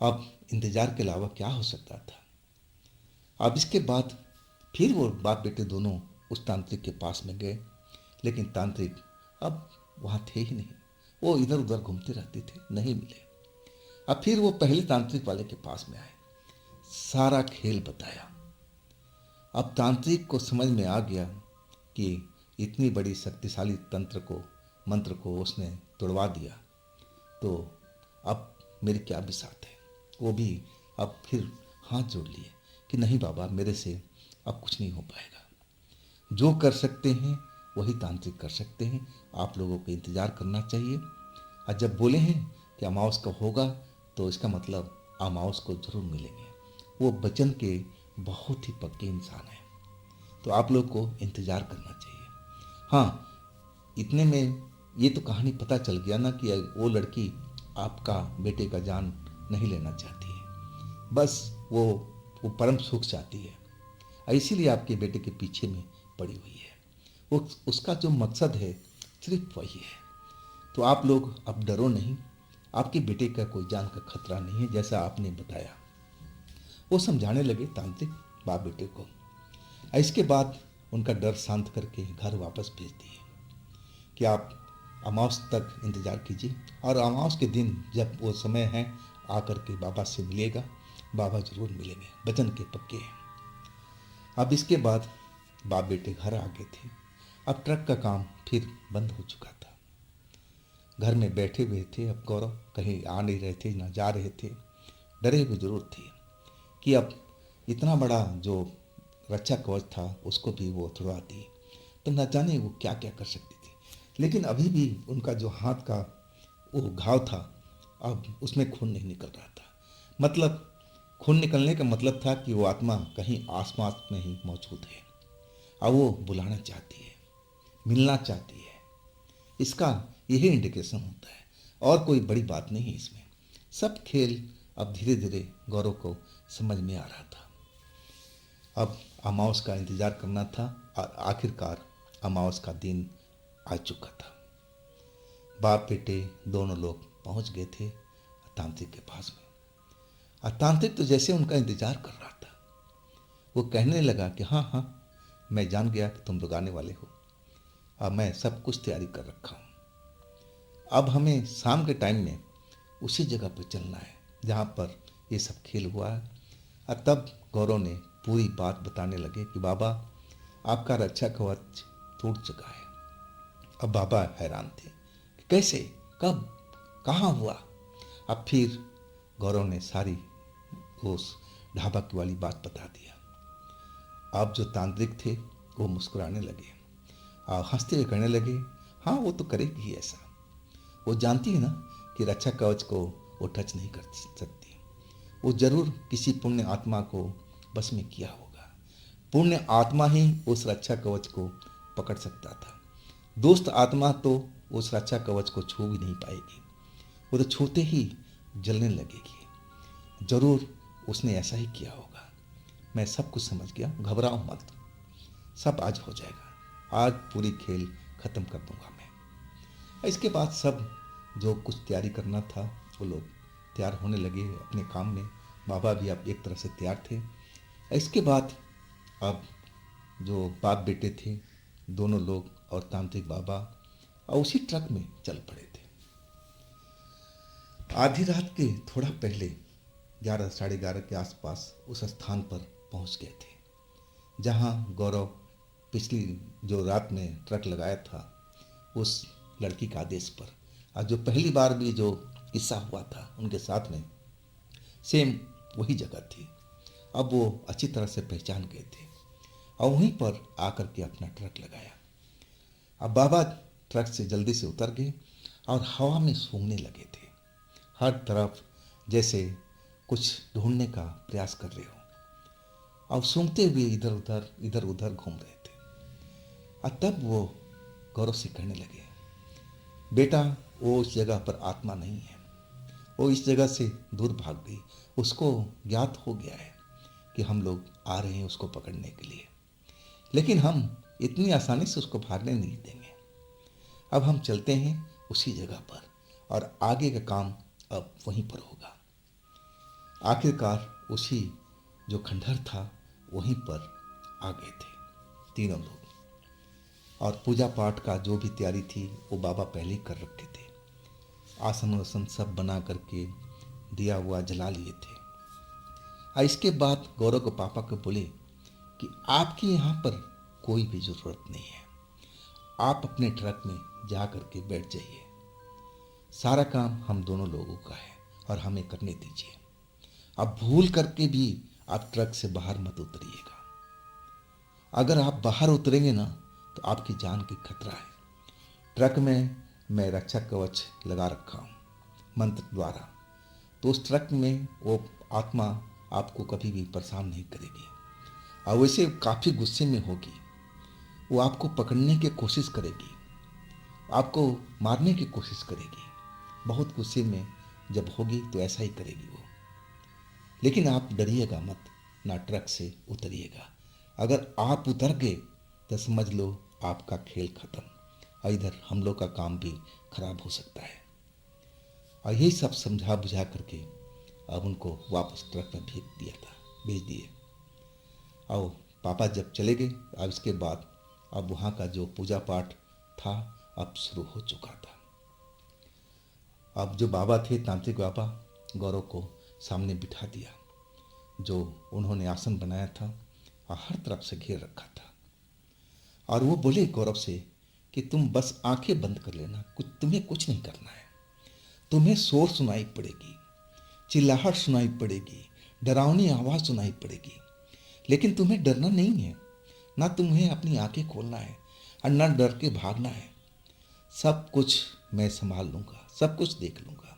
अब इंतजार के अलावा क्या हो सकता था। अब इसके बाद फिर वो बाप बेटे दोनों उस तांत्रिक के पास में गए, लेकिन तांत्रिक अब वहाँ थे ही नहीं। वो इधर उधर घूमते रहते थे, नहीं मिले। अब फिर वो पहले तांत्रिक वाले के पास में आए, सारा खेल बताया। अब तांत्रिक को समझ में आ गया कि इतनी बड़ी शक्तिशाली मंत्र को उसने तोड़वा दिया, तो अब मेरी क्या बिसात है। वो भी अब फिर हाथ जोड़ लिए कि नहीं बाबा, मेरे से अब कुछ नहीं हो पाएगा। जो कर सकते हैं वही तांत्रिक कर सकते हैं, आप लोगों को इंतज़ार करना चाहिए। और जब बोले हैं कि अमावस का होगा तो इसका मतलब अमावस को ज़रूर मिलेंगे। वो वचन के बहुत ही पक्के इंसान हैं, तो आप लोग को इंतज़ार करना चाहिए। हाँ, इतने में ये तो कहानी पता चल गया ना कि वो लड़की आपका बेटे का जान नहीं लेना चाहती है, बस वो परम सुख चाहती है, इसीलिए आपके बेटे के पीछे में पड़ी हुई है। वो उसका जो मकसद है सिर्फ वही है। तो आप लोग अब डरो नहीं, आपके बेटे का कोई जान का खतरा नहीं है, जैसा आपने बताया। वो समझाने लगे तांत्रिक बाप बेटे को। इसके बाद उनका डर शांत करके घर वापस भेज दिए कि आप अमावस तक इंतज़ार कीजिए और अमावस के दिन जब वो समय है आकर के बाबा से मिलेगा, बाबा ज़रूर मिलेंगे, वचन के पक्के हैं। अब इसके बाद बाप बेटे घर आ गए थे। अब ट्रक का काम फिर बंद हो चुका था। घर में बैठे हुए थे। अब गौरव कहीं आ नहीं रहे थे, ना जा रहे थे। डरे हुए जरूर थे कि अब इतना बड़ा जो रक्षा कवच था उसको भी वो तुड़वा दी, तो न जाने वो क्या क्या कर सकती थी। लेकिन अभी भी उनका जो हाथ का वो घाव था, अब उसमें खून नहीं निकल रहा था। मतलब खून निकलने का मतलब था कि वो आत्मा कहीं आसपास में ही मौजूद है। अब वो बुलाना चाहती है, मिलना चाहती है। इसका यही इंडिकेशन होता है, और कोई बड़ी बात नहीं है इसमें। सब खेल अब धीरे धीरे गौरव को समझ में आ रहा था। अब अमावस का इंतज़ार करना था और आखिरकार अमावस का दिन आ चुका था। बाप बेटे दोनों लोग पहुंच गए थे तांत्रिक के पास में। और तांत्रिक तो जैसे उनका इंतज़ार कर रहा था, वो कहने लगा कि हाँ हाँ, मैं जान गया कि तुम लोग आने वाले हो। अब मैं सब कुछ तैयारी कर रखा हूँ। अब हमें शाम के टाइम में उसी जगह पर चलना है जहाँ पर ये सब खेल हुआ है। और तब गौरव ने पूरी बात बताने लगे कि बाबा, आपका रक्षा कवच टूट चुका है। अब बाबा हैरान थे कि कैसे, कब, कहाँ हुआ। अब फिर गौरव ने सारी उस ढाबा की वाली बात बता दिया। अब जो तांत्रिक थे वो मुस्कुराने लगे और हंसते हुए कहने लगे, हाँ वो तो करेगी ही ऐसा। वो जानती है ना कि रक्षा कवच को वो टच नहीं कर सकती। वो जरूर किसी पुण्य आत्मा को बस में किया होगा। पुण्य आत्मा ही उस रक्षा कवच को पकड़ सकता था। दोस्त आत्मा तो उस रक्षा कवच को छू भी नहीं पाएगी। वो तो छूते ही जलने लगेगी। जरूर उसने ऐसा ही किया होगा। मैं सब कुछ समझ गया, घबराओ मत, सब आज हो जाएगा। आज पूरी खेल खत्म कर दूंगा मैं। इसके बाद सब जो कुछ तैयारी करना था वो लोग तैयार होने लगे अपने काम में। बाबा भी अब एक तरह से तैयार थे। इसके बाद अब जो बाप बेटे थे दोनों लोग और तांत्रिक बाबा और उसी ट्रक में चल पड़े थे। आधी रात के थोड़ा पहले 11 साढ़े 11 के आसपास उस स्थान पर पहुंच गए थे जहां गौरव पिछली जो रात में ट्रक लगाया था उस लड़की का आदेश पर। और जो पहली बार भी जो किस्सा हुआ था उनके साथ में, सेम वही जगह थी। अब वो अच्छी तरह से पहचान गए थे और वहीं पर आकर के अपना ट्रक लगाया। अब बाबा ट्रक से जल्दी से उतर गए और हवा में सूंघने लगे थे, हर तरफ जैसे कुछ ढूंढने का प्रयास कर रहे हो। और सूंघते हुए इधर उधर घूम रहे थे। और तब वो गौरव से कहने लगे, बेटा वो उस जगह पर आत्मा नहीं है, वो इस जगह से दूर भाग गई। उसको ज्ञात हो गया है कि हम लोग आ रहे हैं उसको पकड़ने के लिए, लेकिन हम इतनी आसानी से उसको भागने नहीं देंगे। अब हम चलते हैं उसी जगह पर और आगे का काम अब वहीं पर होगा। आखिरकार उसी जो खंडहर था वहीं पर आ गए थे तीनों लोग। और पूजा पाठ का जो भी तैयारी थी वो बाबा पहले ही कर रखे थे। आसन वासन सब बना करके दिया हुआ जला लिए थे। और इसके बाद गौरव के पापा को बोले कि आपकी यहाँ पर कोई भी ज़रूरत नहीं है, आप अपने ट्रक में जा करके बैठ जाइए। सारा काम हम दोनों लोगों का है और हमें करने दीजिए। अब भूल करके भी आप ट्रक से बाहर मत उतरिएगा। अगर आप बाहर उतरेंगे ना तो आपकी जान की खतरा है। ट्रक में मैं रक्षा कवच लगा रखा हूँ मंत्र द्वारा, तो उस ट्रक में वो आत्मा आपको कभी भी परेशान नहीं करेगी। और वैसे काफ़ी गुस्से में होगी, वो आपको पकड़ने की कोशिश करेगी, आपको मारने की कोशिश करेगी। बहुत गुस्से में जब होगी तो ऐसा ही करेगी वो। लेकिन आप डरिएगा मत, ना ट्रक से उतरिएगा। अगर आप उतर गए तो समझ लो आपका खेल खत्म और इधर हम लोग का काम भी खराब हो सकता है। और यही सब समझा बुझा करके अब उनको वापस ट्रक में भेज दिए। और पापा जब चले गए अब इसके बाद अब वहाँ का जो पूजा पाठ था अब शुरू हो चुका था। अब जो बाबा थे, तांत्रिक बाबा, गौरव को सामने बिठा दिया, जो उन्होंने आसन बनाया था और हर तरफ से घेर रखा था। और वो बोले गौरव से कि तुम बस आंखें बंद कर लेना, तुम्हें कुछ नहीं करना है। तुम्हें शोर सुनाई पड़ेगी, चिल्लाहट सुनाई पड़ेगी, डरावनी आवाज़ सुनाई पड़ेगी, लेकिन तुम्हें डरना नहीं है। ना तुम्हें अपनी आंखें खोलना है और ना डर के भागना है। सब कुछ मैं संभाल लूँगा, सब कुछ देख लूँगा।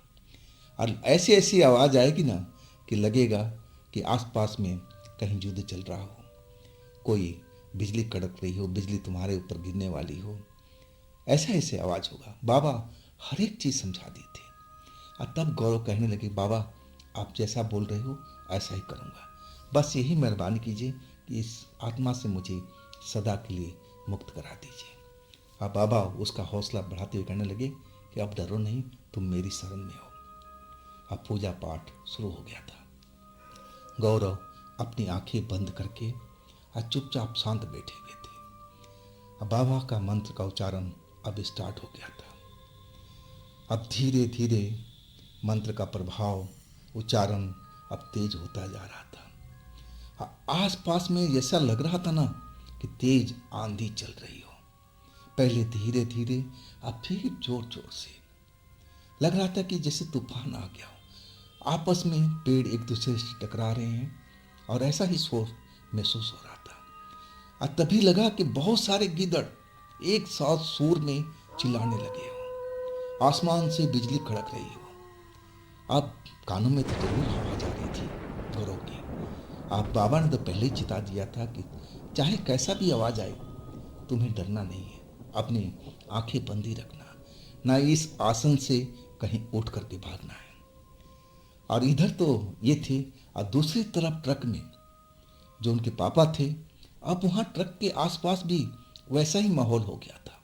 और ऐसी ऐसी आवाज़ आएगी ना कि लगेगा कि आसपास में कहीं युद्ध चल रहा हो, कोई बिजली कड़क रही हो, बिजली तुम्हारे ऊपर गिरने वाली हो। ऐसा ऐसे आवाज़ होगा। बाबा हर एक चीज़ समझा दी थी। और तब गौरव कहने लगे, बाबा आप जैसा बोल रहे हो ऐसा ही करूँगा, बस यही मेहरबानी कीजिए कि इस आत्मा से मुझे सदा के लिए मुक्त करा दीजिए। अब बाबा उसका हौसला बढ़ाते हुए कहने लगे कि अब डरो नहीं, तुम मेरी शरण में हो। अब पूजा पाठ शुरू हो गया था। गौरव अपनी आंखें बंद करके और चुपचाप शांत बैठे हुए थे। अब बाबा का मंत्र का उच्चारण अब स्टार्ट हो गया था। अब धीरे धीरे मंत्र का प्रभाव, उच्चारण अब तेज होता जा रहा था। आसपास में ऐसा लग रहा था ना कि तेज आंधी चल रही हो। पहले धीरे धीरे, अब फिर जोर जोर से। लग रहा था कि जैसे तूफान आ गया हो। आपस में पेड़ एक दूसरे से टकरा रहे हैं और ऐसा ही शोर महसूस हो रहा था। और तभी लगा कि बहुत सारे गीदड़ एक साथ सुर में चिल्लाने लगे हो। आसमान से बिजली कड़क रही हो। अब कानों में तो जरूर आवाज आ रही थी गौरव की। आप बाबा ने तो पहले ही चिता दिया था कि चाहे कैसा भी आवाज आए, तुम्हें डरना नहीं है, अपनी आंखें बंद ही रखना, ना इस आसन से कहीं उठ करके भागना है। और इधर तो ये थे, और दूसरी तरफ ट्रक में जो उनके पापा थे, अब वहाँ ट्रक के आसपास भी वैसा ही माहौल हो गया था।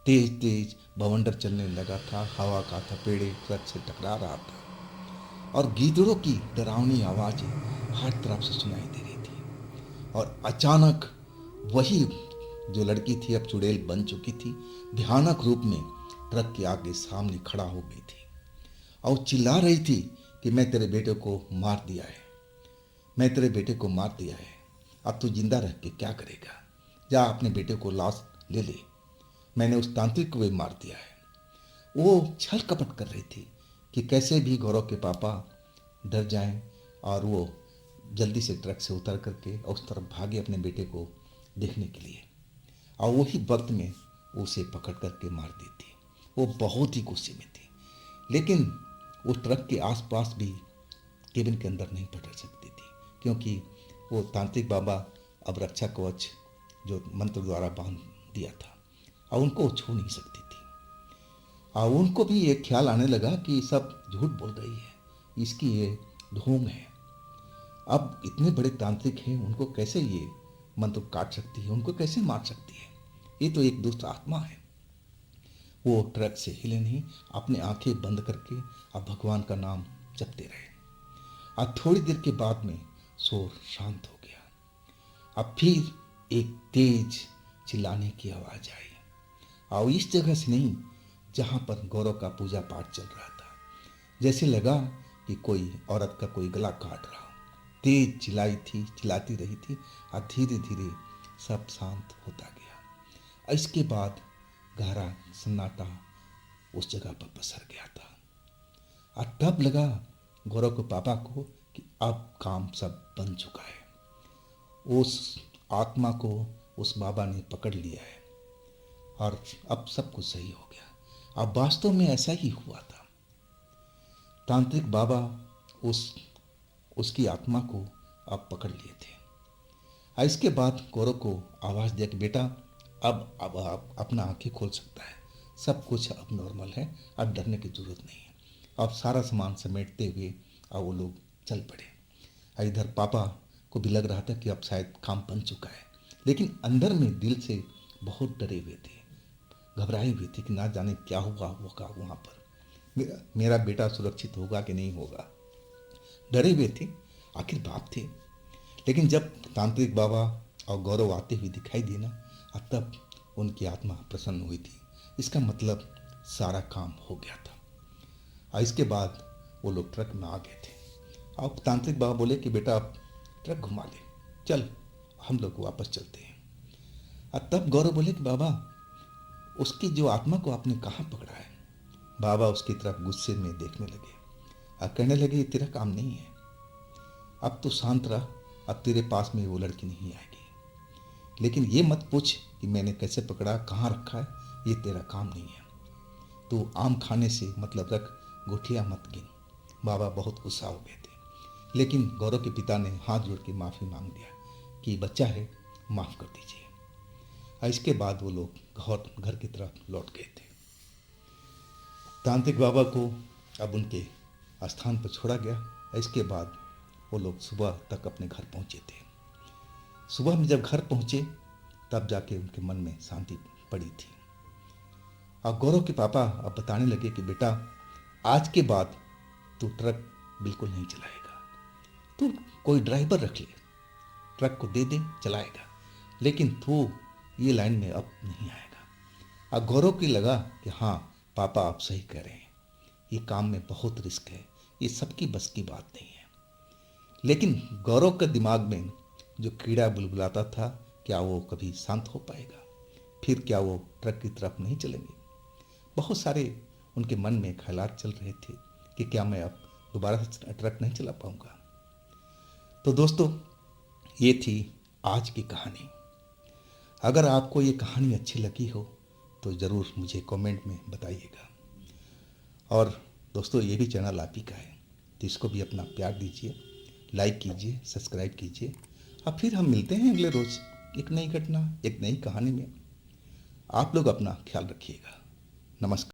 तेज तेज बवंडर चलने लगा था, हवा का थपेड़े ट्रक से टकरा रहा था और गीदड़ों की डरावनी आवाज़ें हर तरफ से सुनाई दे रही थी। और अचानक वही जो लड़की थी, अब चुड़ैल बन चुकी थी, भयानक रूप में ट्रक के आगे सामने खड़ा हो गई थी और चिल्ला रही थी कि मैं तेरे बेटे को मार दिया है, मैं तेरे बेटे को मार दिया है, अब तू जिंदा रह के क्या करेगा, जा अपने बेटे को लाश ले ले, मैंने उस तांत्रिक को भी मार दिया है। वो छल कपट कर रही थी कि कैसे भी गौरव के पापा डर जाएं और वो जल्दी से ट्रक से उतर करके उस तरफ भागे अपने बेटे को देखने के लिए, और वही वक्त में उसे पकड़ करके मार दी थी। वो बहुत ही गुस्से में थी, लेकिन वो ट्रक के आसपास भी केबिन के अंदर नहीं पकड़ सकती थी, क्योंकि वो तांत्रिक बाबा अब रक्षा कवच जो मंत्र द्वारा बांध दिया था और उनको वो छू नहीं सकती थी। और उनको भी एक ख्याल आने लगा कि सब झूठ बोल रही है, इसकी ये ढोंग है। अब इतने बड़े तांत्रिक हैं, उनको कैसे ये मंत्र काट सकती है, उनको कैसे मार सकती है, ये तो एक दुष्ट आत्मा है। वो ट्रक से हिले नहीं, अपने आंखें बंद करके अब भगवान का नाम जपते रहे। अब थोड़ी देर के बाद में शोर शांत हो गया। अब फिर एक तेज चिल्लाने की आवाज आई, और इस जगह से नहीं जहाँ पर गौरव का पूजा पाठ चल रहा था। जैसे लगा कि कोई औरत का कोई गला काट रहा हो। तेज चिल्लाती रही थी और धीरे धीरे सब शांत होता गया। इसके बाद गहरा सन्नाटा उस जगह पर पसर गया था। और तब लगा गौरव के पापा को कि अब काम सब बन चुका है। उस आत्मा को उस बाबा ने पकड़ लिया है और अब सब कुछ सही हो गया। अब वास्तव में ऐसा ही हुआ था। तांत्रिक बाबा उसकी आत्मा को अब पकड़ लिए थे। और इसके बाद गौरव को आवाज़ दिया कि बेटा अब आप अपना आंखें खोल सकता है, सब कुछ अब नॉर्मल है, अब डरने की ज़रूरत नहीं है। अब सारा सामान समेटते हुए अब वो लोग चल पड़े। और इधर पापा को भी लग रहा था कि अब शायद काम बन चुका है, लेकिन अंदर में दिल से बहुत डरे हुए थे, घबराए हुए थे कि ना जाने क्या होगा वहाँ पर, मेरा बेटा सुरक्षित होगा कि नहीं होगा। डरे हुए थे, आखिर बाप थे। लेकिन जब तांत्रिक बाबा और गौरव आते हुए दिखाई दिए ना, तब उनकी आत्मा प्रसन्न हुई थी। इसका मतलब सारा काम हो गया था। और इसके बाद वो लोग ट्रक में आ गए थे। अब तांत्रिक बाबा बोले कि बेटा आप ट्रक घुमा ले, चल हम लोग वापस चलते हैं। और तब गौरव बोले कि बाबा उसकी जो आत्मा को आपने कहाँ पकड़ा है। बाबा उसकी तरफ गुस्से में देखने लगे और कहने लगे ये तेरा काम नहीं है, अब तो शांत रह, अब तेरे पास में वो लड़की नहीं आएगी। लेकिन ये मत पूछ कि मैंने कैसे पकड़ा, कहाँ रखा है, ये तेरा काम नहीं है। तो आम खाने से मतलब रख, गुठिया मत गिन। बाबा बहुत गुस्सा हो गए थे, लेकिन गौरव के पिता ने हाथ जोड़ के माफ़ी मांग लिया कि बच्चा है, माफ़ कर दीजिए। और इसके बाद वो लोग घर की तरफ लौट गए थे। तांत्रिक बाबा को अब उनके स्थान पर छोड़ा गया। इसके बाद वो लोग सुबह तक अपने घर पहुंचे थे। सुबह में जब घर पहुंचे तब जाके उनके मन में शांति पड़ी थी। और गौरव के पापा अब बताने लगे कि बेटा आज के बाद तू ट्रक बिल्कुल नहीं चलाएगा, तू कोई ड्राइवर रख ले, ट्रक को दे दे चलाएगा, लेकिन तू ये लाइन में अब नहीं आएगा। और गौरव की लगा कि हाँ पापा आप सही कह रहे हैं, ये काम में बहुत रिस्क है, ये सबकी बस की बात नहीं है। लेकिन गौरव के दिमाग में जो कीड़ा बुलबुलाता था, क्या वो कभी शांत हो पाएगा, फिर क्या वो ट्रक की तरफ नहीं चलेंगे। बहुत सारे उनके मन में ख्यालात चल रहे थे कि क्या मैं अब दोबारा से ट्रक नहीं चला पाऊंगा। तो दोस्तों ये थी आज की कहानी। अगर आपको ये कहानी अच्छी लगी हो तो ज़रूर मुझे कमेंट में बताइएगा। और दोस्तों ये भी चैनल आप ही का है, तो इसको भी अपना प्यार दीजिए, लाइक कीजिए, सब्सक्राइब कीजिए। अब फिर हम मिलते हैं अगले रोज़ एक नई घटना, एक नई कहानी में। आप लोग अपना ख्याल रखिएगा। नमस्कार।